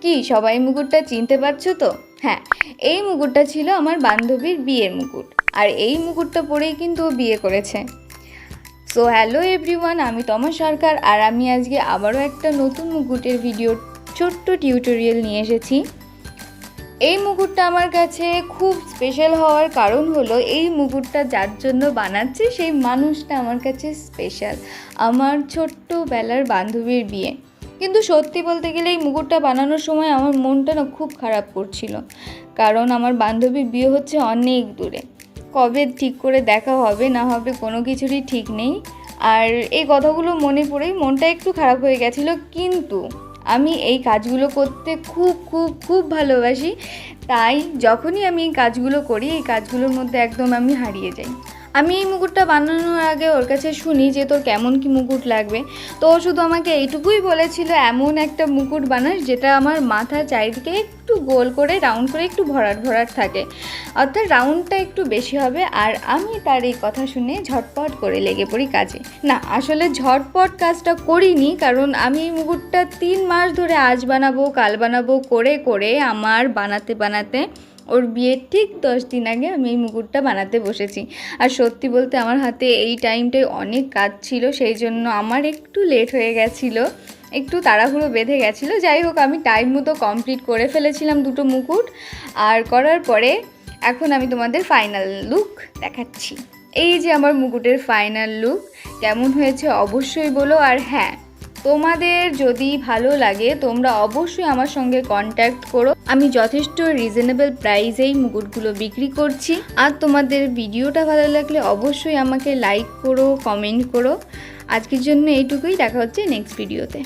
কি সবাই মুকুটটা চিনতে পারছো তো? হ্যাঁ, এই মুকুটটা ছিল আমার বান্ধবীর বিয়ের মুকুট, আর এই মুকুটটা পরেই কিন্তু ও বিয়ে করেছে। সো হ্যালো এভরিওয়ান, আমি তমা সরকার, আর আমি আজকে আবারও একটা নতুন মুকুটের ভিডিওর ছোট্ট টিউটোরিয়াল নিয়ে এসেছি। এই মুকুটটা আমার কাছে খুব স্পেশাল হওয়ার কারণ হলো এই মুকুটটা যার জন্য বানাচ্ছে সেই মানুষটা আমার কাছে স্পেশাল, আমার ছোট্টবেলার বান্ধবীর বিয়ে। কিন্তু সত্যি বলতে গেলে এই মুকুটটা বানানোর সময় আমার মনটা না খুব খারাপ করছিল, কারণ আমার বান্ধবীর বিয়ে হচ্ছে অনেক দূরে, কবে ঠিক করে দেখা হবে না হবে কোনো কিছুরই ঠিক নেই। আর এই কথাগুলো মনে পড়েই মনটা একটু খারাপ হয়ে গেছিলো, কিন্তু আমি এই কাজগুলো করতে খুব খুব খুব ভালোবাসি, তাই যখনই আমি এই কাজগুলো করি এই কাজগুলোর মধ্যে একদম আমি হারিয়ে যাই। আমি এই মুকুটটা বানানোর আগে ওর কাছে শুনি যে তোর কেমন কি মুকুট লাগবে, তো ও শুধু আমাকে এইটুকুই বলেছিল এমন একটা মুকুট বানাস যেটা আমার মাথার চারিদিকে একটু গোল করে রাউন্ড করে একটু ভরাট ভরাট থাকে, অর্থাৎ রাউন্ডটা একটু বেশি হবে। আর আমি তার এই কথা শুনে ঝটপট করে লেগে পড়ি কাজে। না, আসলে ঝটপট কাজটা করিনি, কারণ আমি এই মুকুটটা 3 মাস ধরে আজ বানাবো কাল বানাবো করে করে আমার বানাতে বানাতে ওর বিয়ের ঠিক 10 দিন আগে আমি এই মুকুটটা বানাতে বসেছি। আর সত্যি বলতে আমার হাতে এই টাইমটায় অনেক কাজ ছিল, সেই জন্য আমার একটু লেট হয়ে গেছিলো, একটু তাড়াহুড়ো বেঁধে গেছিলো। যাই হোক, আমি টাইম মতো কমপ্লিট করে ফেলেছিলাম দুটো মুকুট, আর করার পরে এখন আমি তোমাদের ফাইনাল লুক দেখাচ্ছি। এই যে আমার মুকুটের ফাইনাল লুক, কেমন হয়েছে অবশ্যই বলো। আর হ্যাঁ, তোমাদের যদি ভালো লাগে তোমরা অবশ্যই আমার সঙ্গে কন্ট্যাক্ট করো, আমি যথেষ্ট রিজনেবল প্রাইসেই মুকুটগুলো বিক্রি করছি। আর তোমাদের ভিডিওটা ভালো লাগলে অবশ্যই আমাকে লাইক করো, কমেন্ট করো। আজকের জন্য এইটুকুই, দেখা হচ্ছে নেক্সট ভিডিওতে।